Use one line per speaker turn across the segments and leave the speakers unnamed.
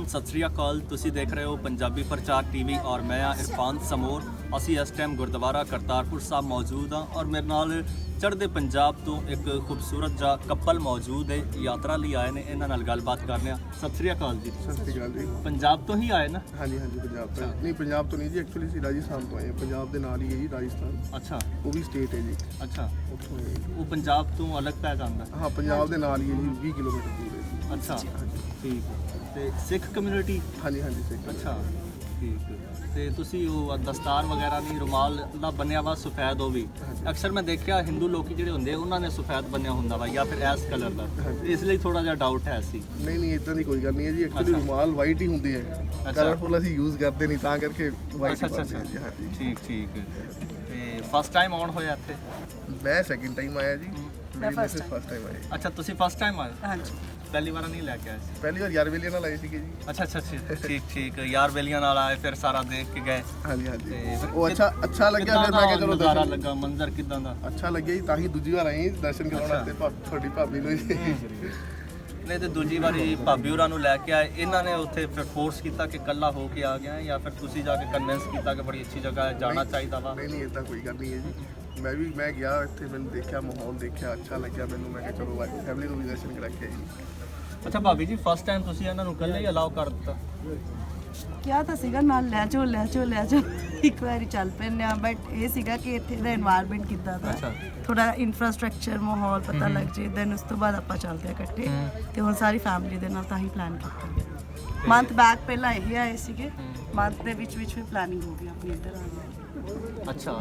सत श्री अकाल। तुसी देख रहे हो पंजाबी प्रचार टीवी और मैं इरफान समोर। असी इस टाइम गुरुद्वारा करतारपुर साहब मौजूद हाँ और मेरे नाल चढ़ते पंजाब तो एक खूबसूरत जा कपल मौजूद है, यात्रा लिए आए ने। इन्हां नाल गलबात करने। सत श्री अकाल जी।
सत श्री अकाल जी।
पंजाब तो ही आए ना?
हाँ जी हाँ जी, पंजाब तो नहीं, पंजाब तो नहीं जी, एक्चुअली ਅਸੀਂ ਰਾਜਸਥਾਨ ਤੋਂ ਆਏ ਹਾਂ। ਪੰਜਾਬ ਦੇ ਨਾਲ ਹੀ ਹੈ ਜੀ ਰਾਜਸਥਾਨ।
अच्छा
ਉਹ ਵੀ ਸਟੇਟ ਹੈ ਜੀ,
अच्छा।
ਉੱਥੋਂ ਆਏ ਹਾਂ।
वो पंजाब तो अलग पै जांदा?
ਹਾਂ, ਪੰਜਾਬ ਦੇ ਨਾਲ ਹੀ ਹੈ ਜੀ, 20 ਕਿਲੋਮੀਟਰ ਦੂਰ ਹੈ ਜੀ।
अच्छा
ਹਾਂਜੀ
ठीक है। ਤੇ ਸਿੱਖ ਕਮਿਊਨਿਟੀ?
ਹਾਂਜੀ ਹਾਂਜੀ ਸਿੱਖ।
ਅੱਛਾ ਠੀਕ ਹੈ। ਤੇ ਤੁਸੀਂ ਉਹ ਦਸਤਾਰ ਵਗੈਰਾ ਨਹੀਂ, ਰੁਮਾਲ ਦਾ ਬੰਨਿਆ ਵਾ ਸਫੈਦ? ਉਹ ਵੀ ਅਕਸਰ ਮੈਂ ਦੇਖਿਆ ਹਿੰਦੂ ਲੋਕੀ ਜਿਹੜੇ ਹੁੰਦੇ ਉਹਨਾਂ ਨੇ ਸਫੈਦ ਬੰਨਿਆ ਹੁੰਦਾ ਵਾ ਜਾਂ ਫਿਰ ਐਸ ਕਲਰ ਦਾ, ਇਸ ਲਈ ਥੋੜਾ ਜਿਹਾ ਡਾਊਟ ਹੈ ਸੀ।
ਨਹੀਂ ਨਹੀਂ, ਇਦਾਂ ਦੀ ਕੋਈ ਗੱਲ ਨਹੀਂ ਹੈ ਜੀ। ਐਕਚੁਅਲੀ ਰੁਮਾਲ ਵਾਈਟ ਹੀ ਹੁੰਦੀ ਹੈ, ਕਲਰਫੁਲ ਅਸੀਂ ਯੂਜ਼ ਕਰਦੇ ਨਹੀਂ, ਤਾਂ ਕਰਕੇ ਵਾਈਟ ਹੀ ਪਾਉਂਦੇ ਹਾਂ ਜੀ। ਹਾਂਜੀ
ਠੀਕ ਠੀਕ। ਤੇ ਫਸਟ ਟਾਈਮ ਆਉਣ ਹੋਇਆ ਇੱਥੇ?
ਮੈਂ ਸੈਕਿੰਡ ਟਾਈਮ ਆਇਆ ਜੀ, ਮੇਰੀ ਮਿਸਿਸ ਫਸਟ ਟਾਈਮ ਆਏ।
ਅੱਛਾ ਤੁਸੀਂ ਫਸਟ ਟਾਈਮ ਆਏ?
ਹਾਂਜੀ।
ਪਹਿਲੀ ਵਾਰ ਨਹੀਂ ਲੈ ਕੇ ਆਏ ਸੀ?
ਪਹਿਲੀ ਵਾਰ ਯਾਰ ਵੇਲੀਆਂ ਨਾਲ ਆਏ ਸੀਗੇ ਜੀ।
ਅੱਛਾ ਅੱਛਾ ਠੀਕ ਠੀਕ। ਯਾਰ ਬੇਲੀਆਂ ਨਾਲ ਆਏ, ਫਿਰ ਸਾਰਾ ਦੇਖ ਕੇ ਗਏ?
ਹਾਂਜੀ ਹਾਂਜੀ।
ਤੇ ਫਿਰ
ਉਹ ਅੱਛਾ ਲੱਗਿਆ, ਫਿਰ ਮੈਂ ਕਿਹਾ ਚਲੋ
ਨਜ਼ਾਰਾ ਲੱਗਾ, ਮੰਜ਼ਰ ਕਿਦਾਂ ਦਾ?
ਅੱਛਾ ਲੱਗਿਆ ਜੀ, ਤਾਂ ਹੀ ਦੂਜੀ ਵਾਰ ਆਏ ਦਰਸ਼ਨ ਕਰਾਉਣ ਵਾਸਤੇ ਤੁਹਾਡੀ ਭਾਬੀ ਨੂੰ ਜੀ।
ਨਹੀਂ ਤੇ ਦੂਜੀ ਵਾਰੀ ਭਾਬੀ ਹੋਰਾਂ ਨੂੰ ਲੈ ਕੇ ਆਏ, ਇਹਨਾਂ ਨੇ ਉੱਥੇ ਫਿਰ ਫੋਰਸ ਕੀਤਾ ਕਿ ਇਕੱਲਾ ਹੋ ਕੇ ਆ ਗਿਆ, ਜਾਂ ਫਿਰ ਤੁਸੀਂ ਜਾ ਕੇ ਕਨਵਿੰਸ ਕੀਤਾ ਕਿ ਬੜੀ ਅੱਛੀ ਜਗ੍ਹਾ ਹੈ, ਜਾਣਾ ਚਾਹੀਦਾ ਵਾ?
ਨਹੀਂ ਨਹੀਂ, ਇਦਾਂ ਕੋਈ ਗੱਲ ਨਹੀਂ ਹੈ ਜੀ। ਮੈਂ ਗਿਆ ਇੱਥੇ, ਮੈਨੂੰ ਦੇਖਿਆ, ਮਾਹੌਲ ਦੇਖਿਆ, ਅੱਛਾ ਲੱਗਿਆ ਮੈਨੂੰ। ਮੈਂ ਕਿਹਾ ਚਲੋ ਫੈਮਿਲੀ ਨੂੰ ਵੀ ਦਰਸ਼ਨ ਕਰਾ ਕੇ ਆਈ।
ਅੱਛਾ ਭਾਬੀ ਜੀ, ਫਸਟ ਟਾਈਮ ਤੁਸੀਂ ਇਹਨਾਂ ਨੂੰ ਇਕੱਲੇ ਹੀ ਅਲਾਉ ਕਰ ਦਿੱਤਾ?
ਕਿਹਾ ਤਾਂ ਸੀਗਾ ਨਾਲ ਲੈ ਜਾਓ ਇੱਕ ਵਾਰੀ ਚੱਲ ਪੈਂਦੇ ਆ, ਬਟ ਇਹ ਸੀਗਾ ਕਿ ਇੱਥੇ ਦਾ এনवायरमेंट ਕਿੱਦਾਂ ਦਾ,
ਅੱਛਾ।
ਥੋੜਾ ਇਨਫਰਾਸਟ੍ਰਕਚਰ ਮਾਹੌਲ ਪਤਾ ਲੱਗ ਜੇ, ਦੈਨ ਉਸ ਤੋਂ ਬਾਅਦ ਆਪਾਂ ਚੱਲਦੇ ਆ ਇਕੱਠੇ। ਤੇ ਹੁਣ ਸਾਰੀ ਫੈਮਿਲੀ ਦੇ ਨਾਲ ਤਾਂ ਹੀ ਪਲਾਨ ਕੀਤਾ। ਮੰਥ ਬੈਕ ਪਹਿਲਾਂ ਇਹ ਆਏ ਸੀਗੇ, ਮੰਥ ਦੇ ਵਿੱਚ ਵੀ ਪਲਾਨਿੰਗ ਹੋ ਗਈ ਆਪਣੀ ਇੱਧਰ ਆਉਣ ਦੀ।
ਅੱਛਾ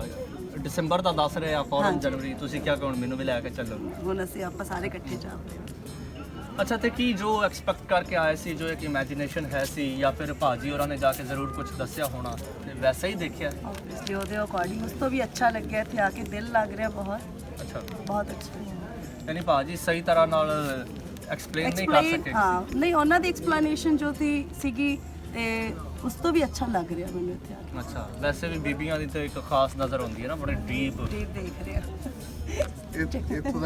ਦਸੰਬਰ ਦਾ ਦੱਸ ਰਹੇ ਆ, ਫੌਰਨ ਜਨਵਰੀ। ਤੁਸੀਂ ਕਿਹਾ ਕਿ ਹੁਣ ਮੈਨੂੰ ਵੀ ਲੈ ਕੇ ਚੱਲੋ।
ਹੁਣ ਅਸੀਂ ਆਪਾਂ ਸਾਰੇ ਇਕੱਠੇ ਚੱਲਦੇ ਹਾਂ।
ਅੱਛਾ ਤੇ ਕੀ ਜੋ ਐਕਸਪੈਕਟ ਕਰਕੇ ਆਏ ਸੀ, ਜੋ ਇੱਕ ਇਮੇਜਿਨੇਸ਼ਨ ਹੈ ਸੀ, ਜਾਂ ਫਿਰ ਭਾਜੀ ਹੋਰਾਂ ਨੇ ਜਾ ਕੇ ਜ਼ਰੂਰ ਕੁਝ ਦੱਸਿਆ ਹੋਣਾ ਤੇ ਵੈਸਾ ਹੀ ਦੇਖਿਆ?
ਆਬਵੀਅਸਲੀ ਉਹਦੇ ਅਕੋਰਡਿੰਗ ਉਸ ਤੋਂ ਵੀ ਅੱਛਾ ਲੱਗਿਆ। ਇੱਥੇ ਆ ਕੇ ਦਿਲ ਲੱਗ ਰਿਹਾ ਬਹੁਤ।
ਅੱਛਾ,
ਬਹੁਤ ਅੱਛਾ।
ਯਾਨੀ ਭਾਜੀ ਸਹੀ ਤਰ੍ਹਾਂ ਨਾਲ ਐਕਸਪਲੇਨ ਨਹੀਂ ਕਰ ਸਕੇ?
ਹਾਂ ਨਹੀਂ, ਉਹਨਾਂ ਦੀ ਐਕਸਪਲੇਨੇਸ਼ਨ ਜੋ ਸੀਗੀ ਤੇ ਉਸ ਤੋਂ ਵੀ ਅੱਛਾ ਲੱਗ ਰਿਹਾ ਮੈਨੂੰ ਇੱਥੇ ਆ ਕੇ।
ਅੱਛਾ, ਵੈਸੇ ਵੀ ਬੀਬੀਆਂ ਦੀ ਤਾਂ ਇੱਕ ਖਾਸ ਨਜ਼ਰ ਹੁੰਦੀ ਹੈ ਨਾ, ਬੜੇ ਡੀਪ
ਦੇਖ ਰਿਹਾ।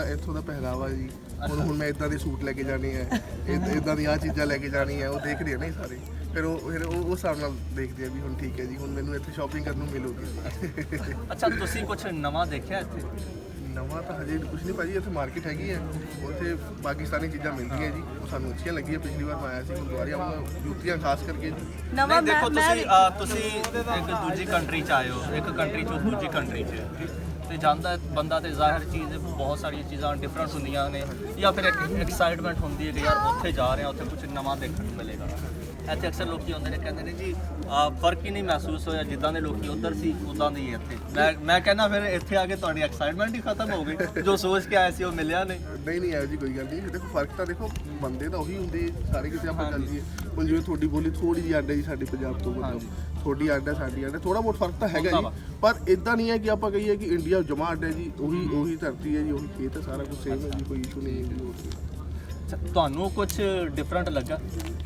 ਇੱਥੋਂ ਦਾ ਪਹਿਰਾਵਾ ਜੀ, ਹੁਣ ਮੈਂ ਇਦਾਂ ਦੇ ਸੂਟ ਲੈ ਕੇ ਜਾਣੇ ਆ, ਇਦਾਂ ਦੀਆਂ ਚੀਜ਼ਾਂ ਲੈ ਕੇ ਜਾਣੀ ਆ, ਉਹ ਦੇਖ ਰਹੇ ਨੇ ਸਾਰੇ। ਫਿਰ ਉਹ ਉਸ ਹਿਸਾਬ ਨਾਲ ਦੇਖਦੇ ਆ ਵੀ ਹੁਣ ਠੀਕ ਹੈ ਜੀ, ਹੁਣ ਮੈਨੂੰ ਇੱਥੇ ਸ਼ਾਪਿੰਗ ਕਰਨ ਨੂੰ ਮਿਲੂਗੀ।
ਅੱਛਾ ਤੁਸੀਂ ਕੁਝ ਨਵਾਂ ਦੇਖਿਆ ਇੱਥੇ?
ਨਵਾਂ ਤਾਂ ਹਜੇ ਕੁਝ ਨਹੀਂ ਭਾਜੀ, ਇੱਥੇ ਮਾਰਕੀਟ ਹੈਗੀ ਹੈ, ਉੱਥੇ ਪਾਕਿਸਤਾਨੀ ਚੀਜ਼ਾਂ ਮਿਲਦੀਆਂ ਜੀ, ਉਹ ਸਾਨੂੰ ਅੱਛੀਆਂ ਲੱਗੀਆਂ। ਪਿਛਲੀ ਵਾਰ ਮੈਂ ਆਇਆ ਸੀ ਗੁਰਦੁਆਰੇ, ਆਪਾਂ ਜੁੱਤੀਆਂ ਖਾਸ ਕਰਕੇ ਜੀ।
ਨਵਾਂ
ਦੇਖੋ ਤੁਸੀਂ ਇੱਕ ਦੂਜੀ ਕੰਟਰੀ 'ਚ ਆਏ ਹੋ, ਇੱਕ ਕੰਟਰੀ 'ਚੋਂ ਦੂਜੀ ਕੰਟਰੀ 'ਚ ਤੇ ਜਾਂਦਾ ਬੰਦਾ ਤੇ ਜ਼ਾਹਿਰ ਚੀਜ਼ ਬਹੁਤ ਸਾਰੀਆਂ ਚੀਜ਼ਾਂ ਡਿਫਰੈਂਟ ਹੁੰਦੀਆਂ ਨੇ, ਜਾਂ ਫਿਰ ਇੱਕ ਐਕਸਾਈਟਮੈਂਟ ਹੁੰਦੀ ਹੈ ਕਿ ਯਾਰ ਉੱਥੇ ਜਾ ਰਹੇ ਹਾਂ, ਉੱਥੇ ਕੁਝ ਨਵਾਂ ਦੇਖਣ ਨੂੰ ਮਿਲੇਗਾ। ਇੱਥੇ ਅਕਸਰ ਲੋਕੀ ਆਉਂਦੇ ਨੇ, ਕਹਿੰਦੇ ਨੇ ਜੀ ਫਰਕ ਹੀ ਨਹੀਂ ਮਹਿਸੂਸ ਹੋਇਆ, ਜਿੱਦਾਂ ਦੇ ਲੋਕੀ ਉੱਧਰ ਸੀ ਉੱਦਾਂ ਦੀ ਇੱਥੇ। ਮੈਂ ਕਹਿੰਦਾ ਫਿਰ ਇੱਥੇ ਆ ਕੇ ਤੁਹਾਡੀ ਐਕਸਾਈਟਮੈਂਟ ਹੀ ਖਤਮ ਹੋ ਗਈ, ਜੋ ਸੋਚ ਕੇ ਆਏ ਸੀ ਉਹ ਮਿਲਿਆ ਨਹੀਂ।
ਨਹੀਂ ਇਹੋ ਜੀ ਕੋਈ ਗੱਲ ਨਹੀਂ। ਦੇਖੋ ਫਰਕ ਤਾਂ ਦੇਖੋ ਬੰਦੇ ਤਾਂ ਉਹੀ ਹੁੰਦੇ ਸਾਰੇ ਕਿਤੇ, ਆਪਾਂ ਚੱਲ ਜੀਏ। ਹੁਣ ਜਿਵੇਂ ਤੁਹਾਡੀ ਬੋਲੀ ਥੋੜੀ ਜਿਹੀ ਅੱਡ ਹੈ ਜੀ ਸਾਡੀ ਪੰਜਾਬ ਤੋਂ, ਮਤਲਬ ਤੁਹਾਡੀ ਅੱਡ ਹੈ ਸਾਡੀ ਅੱਡ ਹੈ, ਥੋੜਾ ਬਹੁਤ ਫਰਕ ਤਾਂ ਹੈਗਾ ਜੀ, ਪਰ ਇਦਾਂ ਨਹੀਂ ਹੈ ਕਿ ਆਪਾਂ ਕਹੀਏ ਕਿ ਇੰਡੀਆ ਜਮਾ ਅੱਡ ਹੈ ਜੀ। ਉਹੀ ਧਰਤੀ ਹੈ ਜੀ, ਉਹੀ ਖੇਤ ਹੈ, ਸਾਰਾ ਕੁਝ ਸੇਮ ਹੈ ਜੀ, ਕੋਈ ਇਸ਼ੂ ਨਹੀਂ ਹੈ ਜੀ।
ਤੁਹਾਨੂੰ ਕੁਝ ਡਿਫਰੈਂਟ ਲੱਗਾ?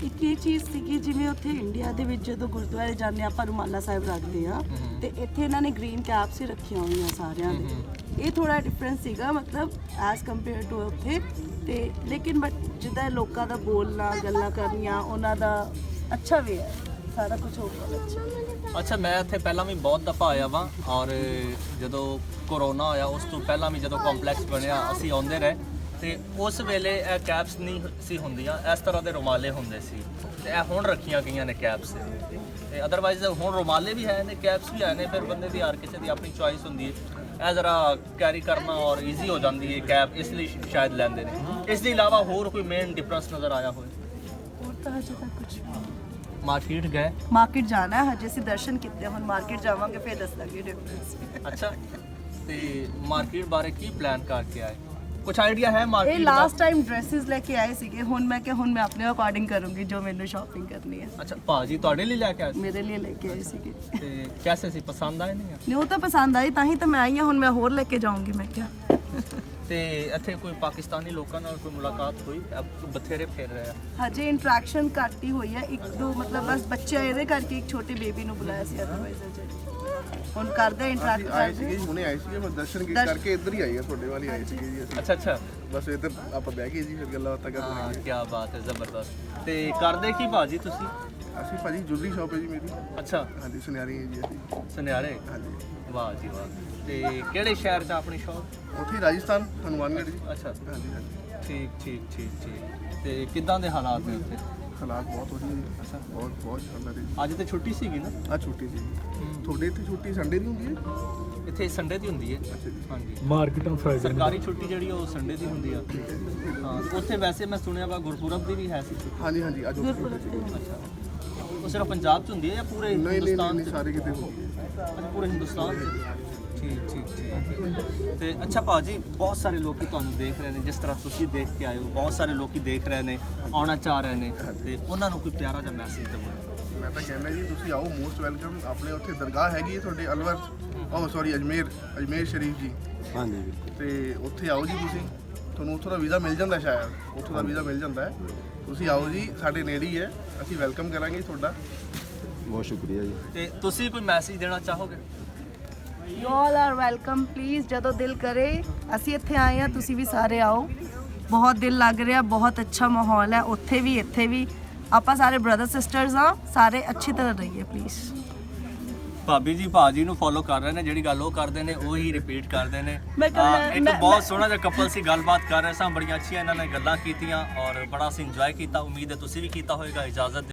ਇੱਕ ਇਹ ਚੀਜ਼ ਸੀਗੀ, ਜਿਵੇਂ ਉੱਥੇ ਇੰਡੀਆ ਦੇ ਵਿੱਚ ਜਦੋਂ ਗੁਰਦੁਆਰੇ ਜਾਂਦੇ ਆਪਾਂ ਰੁਮਾਲਾ ਸਾਹਿਬ ਰੱਖਦੇ ਆ, ਤੇ ਇੱਥੇ ਇਹਨਾਂ ਨੇ ਗ੍ਰੀਨ ਕੈਪਸ ਹੀ ਰੱਖੀਆਂ ਹੋਈਆਂ ਸਾਰਿਆਂ ਦੇ। ਇਹ ਥੋੜਾ ਡਿਫਰੈਂਸ ਸੀਗਾ, ਮਤਲਬ ਐਜ਼ ਕੰਪੇਅਰ ਟੂ ਉੱਥੇ। ਤੇ ਲੇਕਿਨ ਬਟ ਜਿੱਦਾਂ ਲੋਕਾਂ ਦਾ ਬੋਲਣਾ, ਗੱਲਾਂ ਕਰਨੀਆਂ, ਉਹਨਾਂ ਦਾ ਅੱਛਾ ਵੀ ਹੈ, ਸਾਰਾ ਕੁਝ ਹੋਊਗਾ ਅੱਛਾ।
ਅੱਛਾ ਮੈਂ ਇੱਥੇ ਪਹਿਲਾਂ ਵੀ ਬਹੁਤ ਦਫਾ ਆਇਆ ਵਾਂ, ਔਰ ਜਦੋਂ ਕੋਰੋਨਾ ਹੋਇਆ ਉਸ ਤੋਂ ਪਹਿਲਾਂ ਵੀ ਜਦੋਂ ਕੰਪਲੈਕਸ ਬਣਿਆ ਅਸੀਂ ਆਉਂਦੇ ਰਹੇ, ਤੇ ਉਸ ਵੇਲੇ ਇਹ ਕੈਪਸ ਨਹੀਂ ਸੀ ਹੁੰਦੀਆਂ, ਇਸ ਤਰ੍ਹਾਂ ਦੇ ਰੁਮਾਲੇ ਹੁੰਦੇ ਸੀ, ਤੇ ਇਹ ਹੁਣ ਰੱਖੀਆਂ ਗਈਆਂ ਨੇ ਕੈਪਸ। ਤੇ ਅਦਰਵਾਈਜ਼ ਹੁਣ ਰੁਮਾਲੇ ਵੀ ਹੈ ਨੇ, ਕੈਪਸ ਵੀ ਹੈ ਨੇ, ਫਿਰ ਬੰਦੇ ਦੀ ਹਰ ਕਿਸੇ ਦੀ ਆਪਣੀ ਚੋਇਸ ਹੁੰਦੀ ਹੈ। ਇਹ ਜ਼ਰਾ ਕੈਰੀ ਕਰਨਾ ਔਰ ਈਜ਼ੀ ਹੋ ਜਾਂਦੀ ਹੈ ਕੈਪ, ਇਸ ਲਈ ਸ਼ਾਇਦ ਲੈਂਦੇ ਨੇ। ਇਸ ਦੇ ਇਲਾਵਾ ਹੋਰ ਕੋਈ ਮੇਨ ਡਿਫਰੈਂਸ ਨਜ਼ਰ ਆਇਆ ਹੋਵੇ?
ਹੋਰ ਤਾਂ ਹਜੇ ਤੱਕ ਕੁਝ ਨਹੀਂ।
ਮਾਰਕੀਟ ਗਏ?
ਮਾਰਕੀਟ ਜਾਣਾ ਹੈ, ਹਜੇ ਅਸੀਂ ਦਰਸ਼ਨ ਕੀਤੇ, ਹੁਣ ਮਾਰਕੀਟ ਜਾਵਾਂਗੇ ਫਿਰ ਦੱਸਾਂਗੇ ਡਿਫਰੈਂਸ।
ਅੱਛਾ ਤੇ ਮਾਰਕੀਟ ਬਾਰੇ ਕੀ ਪਲਾਨ ਕਰਕੇ ਆਏ? ਕੁਝ ਆਈਡੀਆ ਹੈ ਮਾਰਕੀਟ
ਇਹ
ਦਾ?
ਲਾਸਟ ਟਾਈਮ ਡਰੈਸਸ ਲੈ ਕੇ ਆਏ ਸੀਗੇ, ਹੁਣ ਮੈਂ ਕਿਹਾ ਹੁਣ ਮੈਂ ਆਪਣੇ ਅਕੋਰਡਿੰਗ ਕਰੂੰਗੀ ਜੋ ਮੈਨੂੰ ਸ਼ਾਪਿੰਗ ਕਰਨੀ ਹੈ।
ਅੱਛਾ ਭਾਜੀ ਤੁਹਾਡੇ ਲਈ ਲੈ ਕੇ ਆਏ ਸੀ?
ਮੇਰੇ ਲਈ ਲੈ ਕੇ ਆਏ ਸੀਗੇ।
ਤੇ ਕੈਸੇ ਸੀ, ਪਸੰਦ ਆਏ ਨਹੀਂ?
ਨਹੀਂ ਉਹ ਤਾਂ ਪਸੰਦ ਆਈ, ਤਾਂ ਹੀ ਤਾਂ ਮੈਂ ਆਈ ਹਾਂ, ਹੁਣ ਮੈਂ ਹੋਰ ਲੈ ਕੇ ਜਾਊਂਗੀ। ਮੈਂ ਕਿਹਾ
ਤੇ ਇੱਥੇ ਕੋਈ ਪਾਕਿਸਤਾਨੀ ਲੋਕਾਂ ਨਾਲ ਕੋਈ ਮੁਲਾਕਾਤ ਹੋਈ? ਬਥੇਰੇ ਫਿਰ ਰਹੇ ਆ।
ਹਜੇ ਇੰਟਰੈਕਸ਼ਨ ਘੱਟ ਹੀ ਹੋਈ ਹੈ, ਇੱਕ ਦੋ ਮਤਲਬ ਬਸ ਬੱਚੇ ਇਹਦੇ ਕਰਕੇ ਇੱਕ ਛੋਟੇ ਬੇਬੀ ਨੂੰ ਬੁਲਾਇਆ ਸੀ, ਅਦਰਵਾਈਜ਼ ਅਜੇ ਹੁਣ ਕਰਦੇ ਇੰਟਰੈਕਟ
ਆਏ ਸੀਗੇ
ਕਰਦੇ।
ਜੀ, ਹੁਣੇ ਆਏ ਸੀਗੇ, ਮੈਂ ਦਰਸ਼ਨ ਕਰਕੇ ਇੱਧਰ ਹੀ ਆਏ ਆ, ਤੁਹਾਡੇ ਵਾਲੀ ਆਏ ਸੀਗੇ ਜੀ ਅਸੀਂ।
ਅੱਛਾ
ਬਸ ਇੱਧਰ ਆਪਾਂ ਬਹਿ ਗਏ ਜੀ, ਫਿਰ ਗੱਲਾਂ ਬਾਤਾਂ
ਹਾਂ,
ਕਰਦੇ
ਕੀ ਬਾਤ ਹੈ, ਜ਼ਬਰਦਸਤ। ਤੇ ਕਰਦੇ ਕੀ ਭਾਜੀ ਤੁਸੀਂ?
ਅਸੀਂ ਭਾਜੀ ਜੁਲਰੀ ਸ਼ਾਪ ਹੈ ਜੀ ਮੇਰੀ।
ਅੱਛਾ,
ਹਾਂਜੀ ਸੁਨਿਆਰੀ ਹੈ ਜੀ ਅਸੀਂ।
ਸੁਨਿਆਰੇ।
ਹਾਂਜੀ
ਵਾਹ ਜੀ ਵਾਹ। ਤੇ ਕਿਹੜੇ ਸ਼ਹਿਰ 'ਚ ਆਪਣੀ ਸ਼ੌਪ?
ਉੱਥੇ ਹੀ ਰਾਜਸਥਾਨ ਹਨੂੰਮਾਨਗੜ੍ਹ ਜੀ।
ਅੱਛਾ,
ਹਾਂਜੀ ਹਾਂਜੀ।
ਠੀਕ। ਤੇ ਕਿੱਦਾਂ ਦੇ ਹਾਲਾਤ ਨੇ ਉੱਥੇ?
ਹਾਲਾਤ ਬਹੁਤ ਵਧੀਆ ਜੀ।
ਅੱਛਾ,
ਬਹੁਤ ਸ਼ਾਨਦਾਰ ਹੈ ਜੀ।
ਅੱਜ ਤੇ ਛੁੱਟੀ ਸੀਗੀ ਨਾ?
ਆ ਛੁੱਟੀ ਸੀ। ਤੁਹਾਡੇ ਇੱਥੇ ਛੁੱਟੀ ਸੰਡੇ ਦੀ ਹੁੰਦੀ ਹੈ?
ਇੱਥੇ ਸੰਡੇ ਦੀ ਹੁੰਦੀ ਹੈ।
ਅੱਛਾ ਜੀ।
ਹਾਂਜੀ,
ਮਾਰਕੀਟਾਂ ਫਰਾਈਡੇ
ਸਰਕਾਰੀ ਛੁੱਟੀ ਜਿਹੜੀ ਉਹ ਸੰਡੇ ਦੀ ਹੁੰਦੀ ਆ। ਹਾਂ, ਉੱਥੇ ਵੈਸੇ ਮੈਂ ਸੁਣਿਆ ਵਾ ਗੁਰਪੁਰਬ ਦੀ ਵੀ ਹੈ ਸੀ ਛੁੱਟੀ।
ਹਾਂਜੀ ਹਾਂਜੀ ਅੱਜ ਉੱਥੇ
ਅੱਛਾ, ਉਹ ਸਿਰਫ ਪੰਜਾਬ 'ਚ ਹੁੰਦੀ ਹੈ ਜਾਂ ਪੂਰੇ ਹਿੰਦੁਸਤਾਨ 'ਚ?
ਸਾਰੇ ਕਿਤੇ ਹੁੰਦੀ ਹੈ।
ਅੱਛਾ, ਪੂਰੇ ਹਿੰਦੁਸਤਾਨ 'ਚ। ਠੀਕ। ਤੇ ਅੱਛਾ ਭਾਜੀ, ਬਹੁਤ ਸਾਰੇ ਲੋਕੀ ਤੁਹਾਨੂੰ ਦੇਖ ਰਹੇ ਨੇ, ਜਿਸ ਤਰ੍ਹਾਂ ਤੁਸੀਂ ਦੇਖ ਕੇ ਆਏ ਹੋ, ਬਹੁਤ ਸਾਰੇ ਲੋਕੀ ਦੇਖ ਰਹੇ ਨੇ, ਆਉਣਾ ਚਾਹ ਰਹੇ ਨੇ, ਤੇ ਉਹਨਾਂ ਨੂੰ ਕੋਈ ਪਿਆਰਾ ਜਿਹਾ ਮੈਸੇਜ ਦਿਓ।
ਮੈਂ ਤਾਂ ਕਹਿੰਦਾ ਜੀ ਤੁਸੀਂ ਆਓ, ਮੋਸਟ ਵੈਲਕਮ। ਆਪਣੇ ਉੱਥੇ ਦਰਗਾਹ ਹੈਗੀ ਹੈ ਤੁਹਾਡੇ ਅਲਵਰ, ਅਜਮੇਰ ਸ਼ਰੀਫ ਜੀ।
ਹਾਂਜੀ
ਤੇ ਉੱਥੇ ਆਓ ਜੀ ਤੁਸੀਂ, ਤੁਹਾਨੂੰ ਉੱਥੋਂ ਦਾ ਵੀਜ਼ਾ ਮਿਲ ਜਾਂਦਾ, ਸ਼ਾਇਦ ਉੱਥੋਂ ਦਾ ਵੀਜ਼ਾ ਮਿਲ ਜਾਂਦਾ ਹੈ। ਤੁਸੀਂ ਆਓ ਜੀ, ਸਾਡੇ ਨੇੜੇ ਹੀ ਹੈ, ਅਸੀਂ ਵੈਲਕਮ ਕਰਾਂਗੇ ਤੁਹਾਡਾ।
ਬਹੁਤ ਸ਼ੁਕਰੀਆ ਜੀ।
ਤੇ ਤੁਸੀਂ ਕੋਈ ਮੈਸੇਜ ਦੇਣਾ ਚਾਹੋਗੇ?
You all are welcome, please ਜਦੋਂ ਦਿਲ ਕਰੇ ਅਸੀਂ ਇੱਥੇ ਆਏ ਆ, ਤੁਸੀਂ ਵੀ ਸਾਰੇ ਆਓ। ਬਹੁਤ ਦਿਲ ਲੱਗ ਰਿਹਾ, ਬਹੁਤ ਅੱਛਾ ਮਾਹੌਲ ਹੈ ਉੱਥੇ ਵੀ ਇੱਥੇ ਵੀ। ਆਪਾਂ ਸਾਰੇ ਬ੍ਰਦਰ ਸਿਸਟਰਸ ਆ, ਸਾਰੇ ਅੱਛੀ ਤਰ੍ਹਾਂ ਰਹੀਏ ਪਲੀਜ਼।
ਭਾਬੀ ਜੀ ਭਾਜੀ ਨੂੰ ਫੋਲੋ ਕਰ ਰਹੇ ਨੇ, ਜਿਹੜੀ ਗੱਲ ਉਹ ਕਰਦੇ ਨੇ ਉਹੀ ਰਿਪੀਟ ਕਰਦੇ ਨੇ।
ਮੈਂ
ਇੱਕ
ਮੈਂ-
ਬਹੁਤ ਸੋਹਣਾ ਜਿਹਾ ਕਪਲ ਸੀ, ਗੱਲਬਾਤ ਕਰ ਰਹੇ ਸਾਂ, ਬੜੀਆਂ ਅੱਛੀਆਂ ਇਹਨਾਂ ਨੇ ਗੱਲਾਂ ਕੀਤੀਆਂ ਔਰ ਬੜਾ ਅਸੀਂ ਇੰਜੋਏ ਕੀਤਾ। ਉਮੀਦ ਹੈ ਤੁਸੀਂ ਵੀ ਕੀਤਾ ਹੋਵੇਗਾ। ਇਜਾਜ਼ਤ